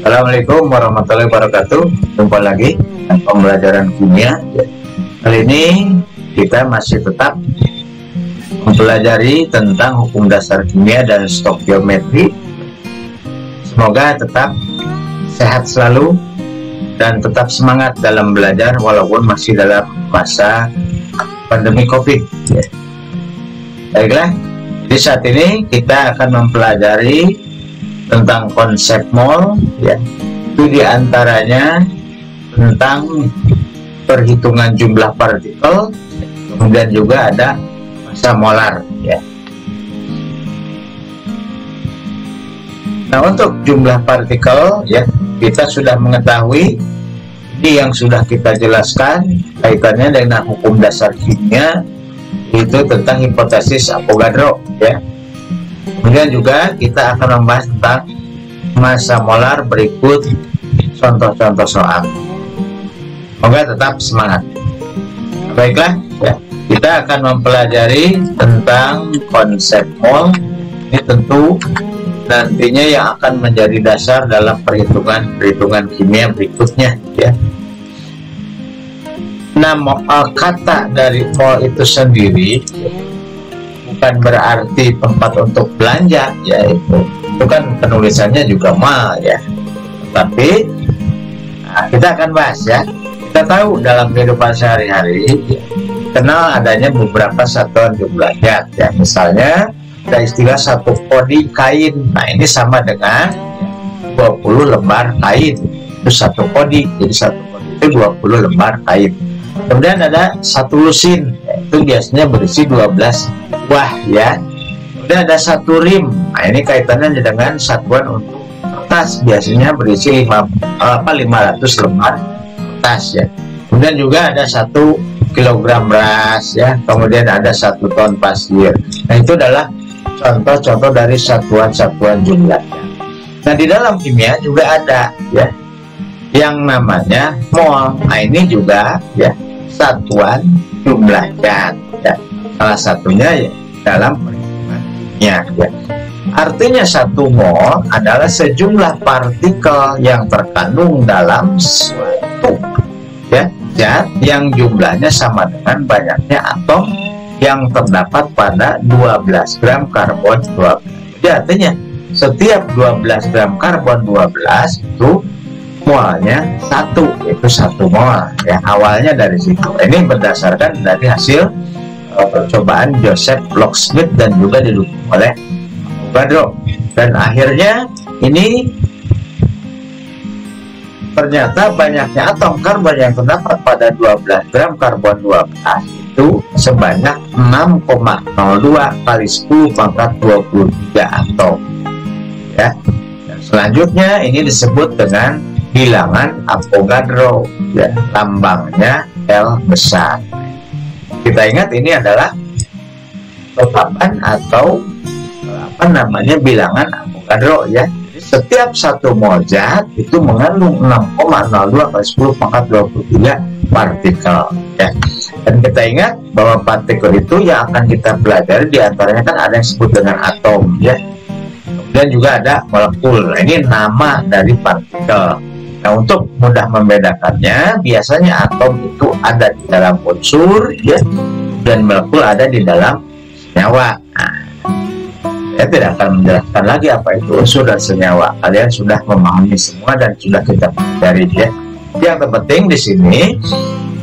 Assalamualaikum warahmatullahi wabarakatuh. Jumpa lagi dengan pembelajaran kimia. Kali ini kita masih tetap mempelajari tentang hukum dasar kimia dan stokiometri. Semoga tetap sehat selalu dan tetap semangat dalam belajar walaupun masih dalam masa pandemi COVID. Baiklah, di saat ini kita akan mempelajari tentang konsep mol, itu diantaranya tentang perhitungan jumlah partikel, kemudian juga ada massa molar. Nah, untuk jumlah partikel, kita sudah mengetahui ini yang sudah kita jelaskan kaitannya dengan hukum dasar kimia, itu tentang hipotesis Avogadro. Kemudian juga kita akan membahas tentang massa molar berikut contoh-contoh soal. Semoga tetap semangat. Baiklah, kita akan mempelajari tentang konsep mol. Ini tentu nantinya yang akan menjadi dasar dalam perhitungan kimia berikutnya. Nama kata dari mol itu sendiri bukan berarti tempat untuk belanja, itu kan penulisannya juga mal, tapi kita akan bahas. Kita tahu dalam kehidupan sehari-hari kenal adanya beberapa satuan jumlah zat, misalnya ada istilah satu kodi kain. Nah, ini sama dengan 20 lembar kain, itu satu kodi. Jadi satu kodi itu 20 lembar kain. Kemudian ada satu lusin, itu biasanya berisi 12 buah, Kemudian ada satu rim. Nah, ini kaitannya dengan satuan untuk kertas, biasanya berisi 500 lembar kertas, Kemudian juga ada 1 kilogram beras, Kemudian ada 1 ton pasir. Nah, itu adalah contoh-contoh dari satuan-satuan jumlah. Nah, di dalam kimia juga ada, yang namanya mol. Nah, ini juga, satuan jumlah zat, salah satunya dalam perhitungan kimia. Artinya satu mol adalah sejumlah partikel yang terkandung dalam suatu zat yang jumlahnya sama dengan banyaknya atom yang terdapat pada 12 gram karbon 12. Jadi artinya setiap 12 gram karbon 12 itu molnya 1, itu 1 mol. Awalnya dari situ. Ini berdasarkan dari hasil percobaan Joseph Locksmith dan juga didukung oleh Avogadro. Dan akhirnya ini ternyata banyaknya atom karbon yang terdapat pada 12 gram karbon 12 itu sebanyak 6,02 kali 10 pangkat 23 atom. Dan selanjutnya ini disebut dengan bilangan Avogadro, lambangnya L besar. Kita ingat ini adalah tetapan atau bilangan Avogadro, Setiap 1 mol zat itu mengandung 6,02 kali 10 pangkat 23 partikel, Dan kita ingat bahwa partikel itu yang akan kita pelajari diantaranya kan ada yang disebut dengan atom, Kemudian juga ada molekul. Ini nama dari partikel. Nah, untuk mudah membedakannya, biasanya atom itu ada di dalam unsur, dan molekul ada di dalam senyawa. Nah, saya tidak akan menjelaskan lagi apa itu unsur dan senyawa. Kalian sudah memahami semua dan sudah kita pelajari, Yang terpenting di sini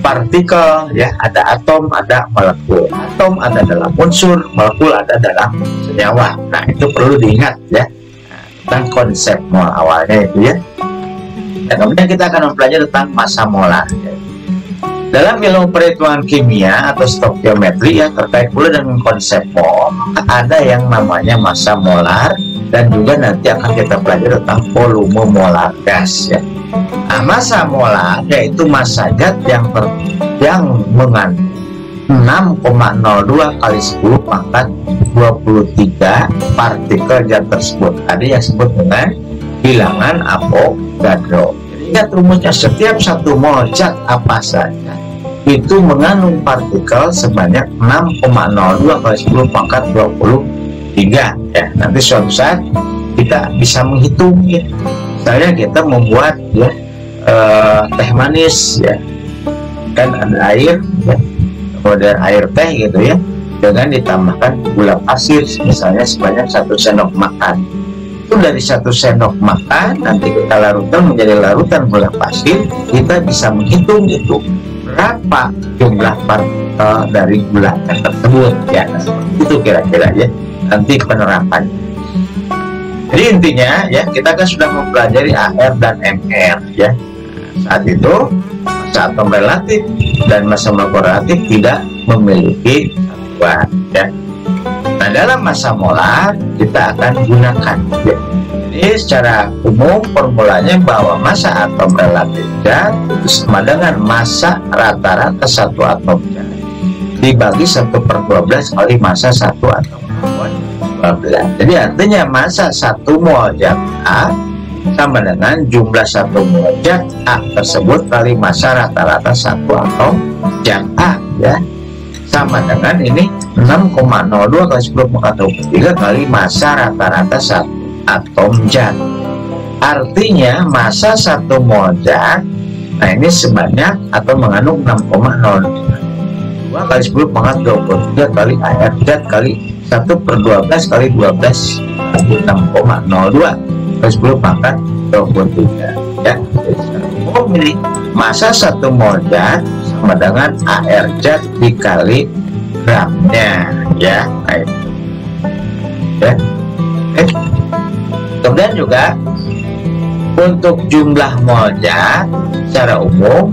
partikel, ada atom, ada molekul. Atom ada dalam unsur, molekul ada dalam senyawa. Nah, itu perlu diingat, tentang konsep mol awalnya itu, Dan kemudian kita akan mempelajari tentang massa molar. Dalam ilmu perhitungan kimia atau stokiometri terkait pula dengan konsep mol, ada yang namanya massa molar dan juga nanti akan kita pelajari tentang volume molar gas. Nah, massa molar yaitu massa zat yang mengandung 6,02 kali 10 pangkat 23 partikel zat tersebut. Tadi yang disebut dengan bilangan Avogadro. Ingat rumusnya, setiap 1 mol zat apa saja itu mengandung partikel sebanyak 6,02 kali 10 pangkat 23. Nanti suatu saat kita bisa menghitung Misalnya kita membuat ya teh manis ya, kan ada air ya, kemudian air teh gitu ya, dengan ditambahkan gula pasir misalnya sebanyak 1 sendok makan. Itu dari 1 sendok makan nanti kita larutkan menjadi larutan gula pasir, kita bisa menghitung itu berapa jumlah partikel dari gula tersebut ya. Itu kira-kira ya nanti penerapan. Jadi intinya ya, kita kan sudah mempelajari AR dan MR ya. Saat itu massa atom relatif dan massa molekul relatif tidak memiliki satuan ya. Nah, dalam massa molar kita akan gunakan ya. Jadi secara umum formulanya bahwa massa atom relatif zat itu sama dengan massa rata-rata satu atom zat dibagi 1/12 kali massa satu atom karbon 12. Jadi artinya massa 1 mol zat A sama dengan jumlah 1 mol zat A tersebut kali massa rata-rata satu atom zat A ya, sama dengan ini 6,02 kali 10⁻³ kali massa rata-rata satu atom zat. Artinya massa 1 mol zat, nah ini sebanyak atau mengandung 6,02 kali 10⁻23 kali AR zat kali 1/12 kali 12 kali 6,02 kali 10⁻23 ya. Oh, ini massa 1 mol zat sama dengan AR zat dikali gramnya ya. Baik. Ya. Kemudian juga untuk jumlah mol zat secara umum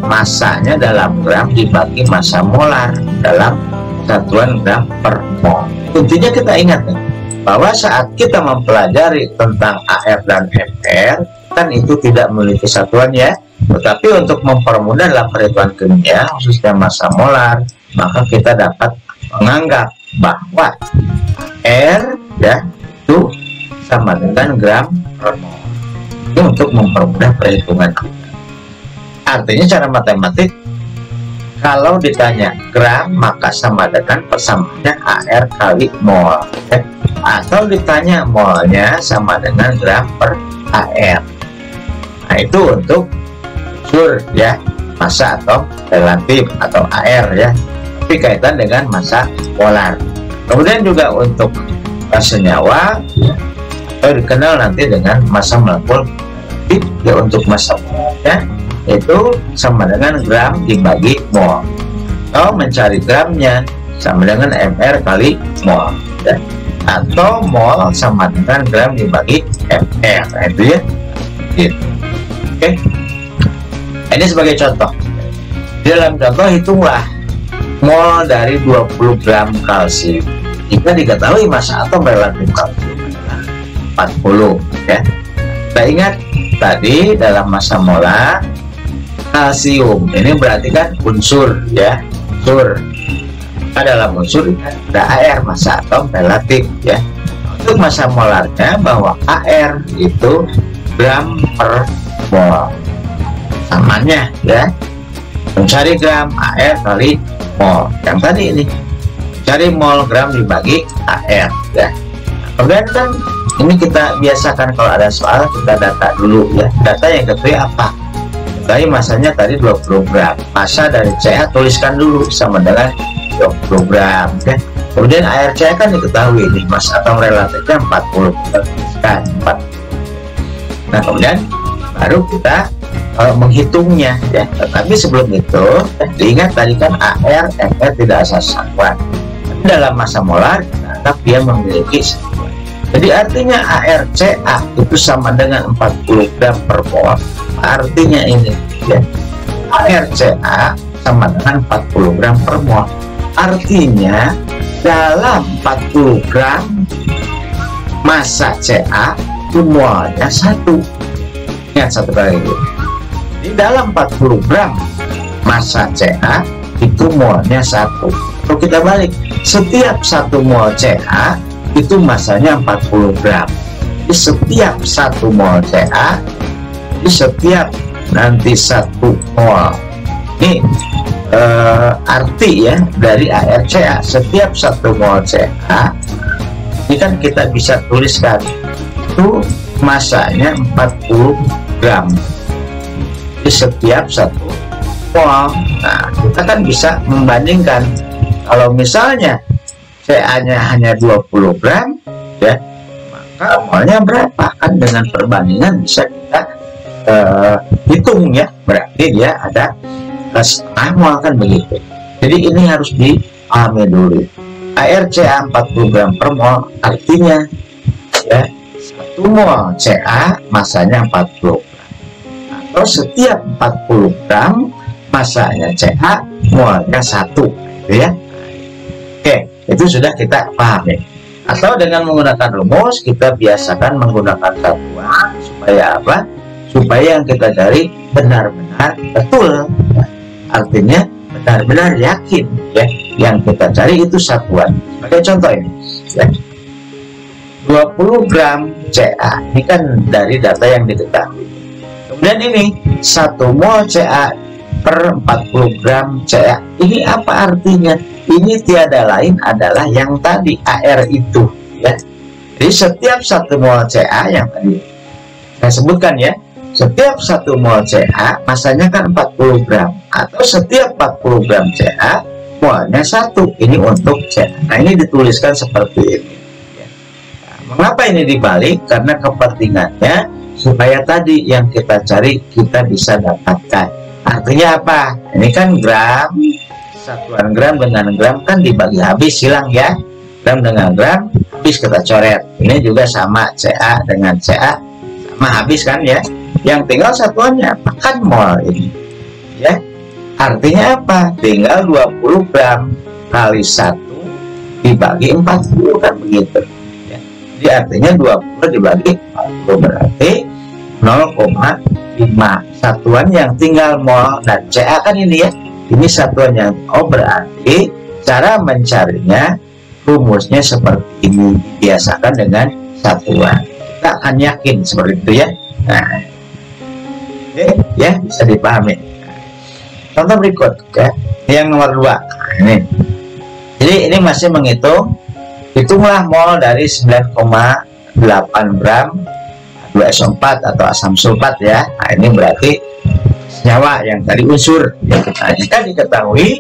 massanya dalam gram dibagi massa molar dalam satuan gram per mol. Intinya kita ingat nih, bahwa saat kita mempelajari tentang AR dan MR kan itu tidak memiliki satuan ya, tetapi untuk mempermudah dalam perhitungan kimia khususnya massa molar, maka kita dapat menganggap bahwa R ya itu sama dengan gram per mol. Ini untuk mempermudah perhitungan kimia. Artinya secara matematik kalau ditanya gram maka sama dengan persamaannya AR kali mol ya. Atau ditanya molnya sama dengan gram per AR. Nah itu untuk unsur ya massa atom relatif atau AR ya, tapi kaitan dengan massa molar. Kemudian juga untuk senyawa ya, atau dikenal nanti dengan massa molekul relatif ya, untuk massa molarnya itu sama dengan gram dibagi mol, atau mencari gramnya sama dengan MR kali mol ya, atau mol sama dengan gram dibagi MR. Nah, itu ya gitu. Oke, ini sebagai contoh. Di dalam contoh hitunglah mol dari 20 gram kalsium jika diketahui massa atom relatif kalsium adalah 40 ya. Kita ingat tadi dalam massa molar kalsium ini berarti kan unsur ya, unsur. Nah, dalam unsur ada AR massa atom relatif ya. Untuk massa molarnya bahwa AR itu gram per mol, samanya ya mencari gram AR kali mol yang tadi ini, cari mol gram dibagi AR ya. Kemudian kan ini kita biasakan kalau ada soal kita data dulu ya. Data yang kedua apa? Tapi masanya tadi 20 gram, massa dari CA tuliskan dulu sama dengan 20 gram ya. Kemudian air CA kan diketahui ini massa atom relatifnya 40 kan 4. Nah kemudian baru kita menghitungnya ya. Tetapi sebelum itu diingat tadi kan AR MR tidak asal satuan, tapi dalam massa molar kita anggap dia memiliki satuan. Jadi artinya ARCA itu sama dengan 40 gram per mol. Artinya ini ya, ARCA sama dengan 40 gram per mol. Artinya dalam 40 gram massa CA itu molnya 1. Ingat satu kali ini. Di dalam 40 gram massa CA itu molnya 1. Kalau kita balik, setiap 1 mol CA itu massanya 40 gram. Jadi setiap 1 mol CA, jadi setiap nanti 1 mol ini arti ya dari ARCA, setiap 1 mol CA ini kan kita bisa tuliskan itu masanya 40 gram di setiap 1 mol. Nah, kita kan bisa membandingkan. Kalau misalnya CA-nya hanya 20 gram ya, maka molnya berapa? Kan dengan perbandingan bisa kita hitung ya, berarti dia ada setengah mol, kan begitu. Jadi ini harus dipahami dulu. Air CA 40 gram per mol artinya ya 1 mol CA masanya 40 gram, atau setiap 40 gram masanya CA molnya 1 gitu ya. Oke, itu sudah kita pahami. Atau dengan menggunakan rumus, kita biasakan menggunakan satuan supaya apa? Supaya yang kita cari benar-benar betul ya. Artinya benar-benar yakin ya, yang kita cari itu satuan. Sebagai contoh ini ya, 20 gram CA ini kan dari data yang diketahui. Kemudian ini 1 mol CA per 40 gram CA. Ini apa artinya? Ini tiada lain adalah yang tadi AR itu ya. Jadi setiap 1 mol CA yang tadi saya sebutkan ya, setiap 1 mol CA masanya kan 40 gram, atau setiap 40 gram CA molnya 1. Ini untuk CA. Nah, ini dituliskan seperti ini ya. Nah, mengapa ini dibalik? Karena kepentingannya supaya tadi yang kita cari kita bisa dapatkan. Artinya apa? Ini kan gram, satuan gram dengan gram kan dibagi habis, hilang ya. Gram dengan gram habis, kita coret. Ini juga sama, CA dengan CA sama habis kan ya. Yang tinggal satuannya apa? Kan mol ini ya. Artinya apa? Tinggal 20 gram kali 1 dibagi 40 kan begitu ya. Jadi artinya 20 dibagi 40 berarti 0,5. Satuan yang tinggal mol dan CA kan ini ya. Ini satuan yang berarti cara mencarinya rumusnya seperti ini, biasakan dengan satuan. Kita akan yakin seperti itu ya. Nah, oke ya, bisa dipahami. Contoh berikut ya, yang nomor 2. Nah, ini. Jadi ini masih menghitung, hitunglah mol dari 9,8 gram 2SO4 atau asam sulfat ya. Nah, ini berarti senyawa yang tadi unsur yang kita diketahui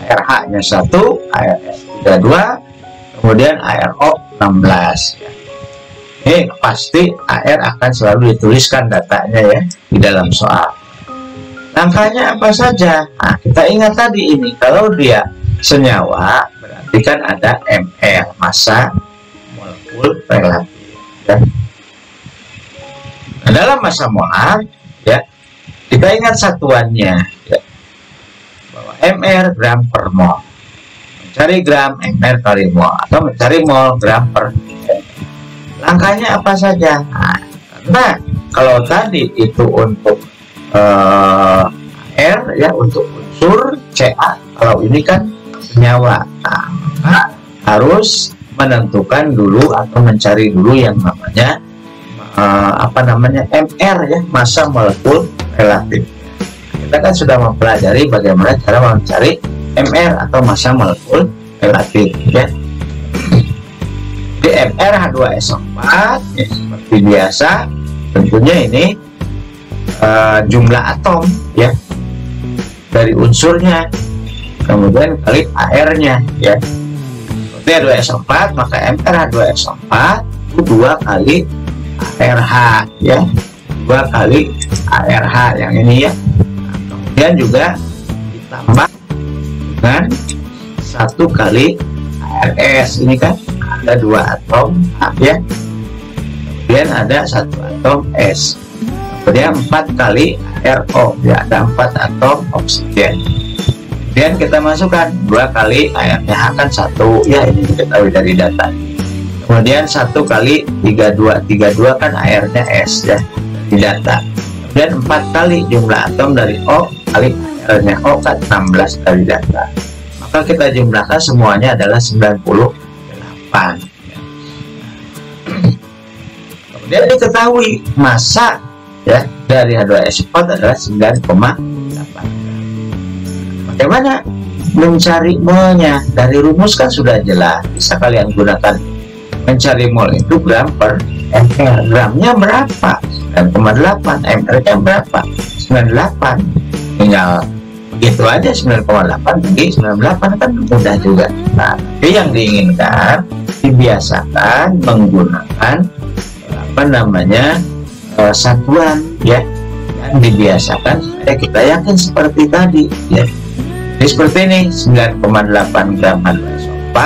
ARH-nya 1, ARS 32, kemudian ARO 16 ya. Ini pasti AR akan selalu dituliskan datanya ya di dalam soal. Langkahnya apa saja? Nah, kita ingat tadi ini, kalau dia senyawa berarti kan ada MR, massa molekul relatif ya. Nah, dalam massa molar ya, kita ingat satuannya ya, bahwa MR gram per mol. Mencari gram MR kali mol, atau mencari mol gram per mol. Langkahnya apa saja? Nah, karena kalau tadi itu untuk R ya, untuk unsur CA, kalau ini kan senyawa, nah, maka harus menentukan dulu atau mencari dulu yang namanya MR ya, massa molekul relatif. Kita kan sudah mempelajari bagaimana cara mencari MR atau massa molekul relatif ya. Di MR H2SO4 ya, seperti biasa tentunya ini jumlah atom ya dari unsurnya, kemudian kali AR-nya ya. Seperti H2SO4, maka MR H2SO4 itu 2 kali ARH ya, 2 kali ARH yang ini ya. Nah, kemudian juga ditambah dengan 1 kali ARS, ini kan ada 2 atom ya, kemudian ada 1 atom S, kemudian 4 kali RO ya, ada 4 atom oksigen. Kemudian kita masukkan 2 kali ARH kan 1 ya, ini diketahui dari data. Kemudian 1 kali 32 kan AR-nya S ya di data. Kemudian 4 kali jumlah atom dari O kali AR-nya O kan 16 dari data. Maka kita jumlahkan semuanya adalah 98 ya. Kemudian diketahui massa ya dari H2SO4 adalah 9,8. Bagaimana mencari molnya? Dari rumus kan sudah jelas, bisa kalian gunakan mencari mol itu gram per ml. Gramnya berapa? 9,8. ml nya berapa? 98. Tinggal begitu aja, 9,8 bagi 98 kan mudah juga. Nah, tapi yang diinginkan dibiasakan menggunakan apa namanya satuan ya, dan dibiasakan supaya kita yakin seperti tadi ya. Jadi seperti ini 9,8 gram H2SO4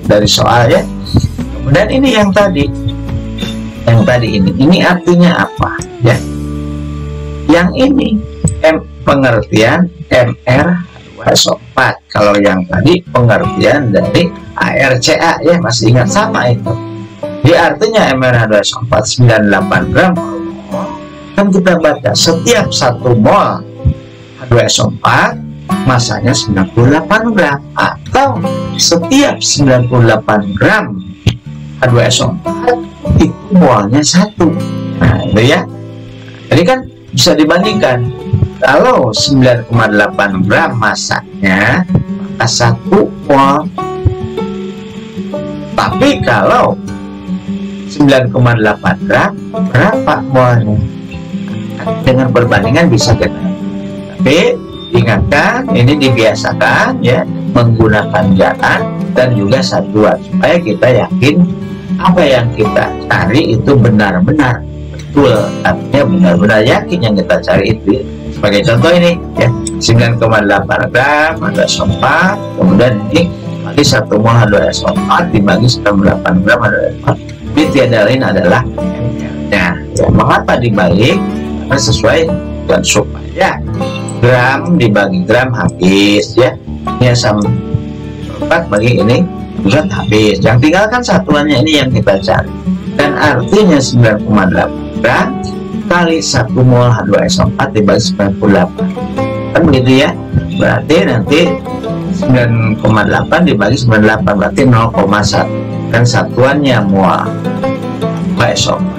dari soal ya. Kemudian ini yang tadi ini artinya apa ya? Yang ini pengertian MR2SO4. Kalau yang tadi pengertian dari ARCA ya, masih ingat sama itu. Jadi artinya MR2SO4 98 gram per mol. Kan kita baca setiap 1 mol H2SO4 masanya 98 gram, atau setiap 98 gram H2SO4 itu molnya 1. Nah itu ya. Jadi kan bisa dibandingkan, kalau 9,8 gram masanya maka 1 mol, tapi kalau 9,8 gram berapa molnya? Dengan perbandingan bisa kita, tapi ingatkan ini dibiasakan ya, menggunakan jalan dan juga satuan supaya kita yakin apa yang kita cari itu benar-benar betul, artinya benar-benar yakin yang kita cari itu. Sebagai contoh ini ya, 9,8 gram H2SO4, kemudian ini bagi 1 mol H2SO4 dibagi 98 gram H2SO4, ini tiada lain adalah ml-nya ya. Mengapa dibalik? Karena sesuai dan supaya gram dibagi gram habis ya, ini sama 4 bagi ini juga habis, yang tinggalkan satuannya ini yang kita cari. Dan artinya 9,8 gram kali 1 mol H2SO4 dibagi 98 kan begitu ya. Berarti nanti 9,8 dibagi 98 berarti 0,1, dan satuannya mol H2SO4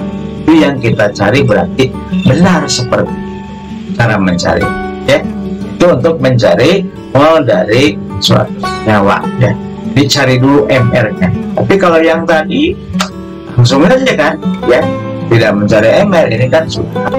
itu yang kita cari. Berarti benar seperti cara mencari ya, itu untuk mencari mol dari suatu senyawa ya, dicari dulu MR-nya. Tapi kalau yang tadi langsung aja kan ya, tidak mencari MR, ini kan sudah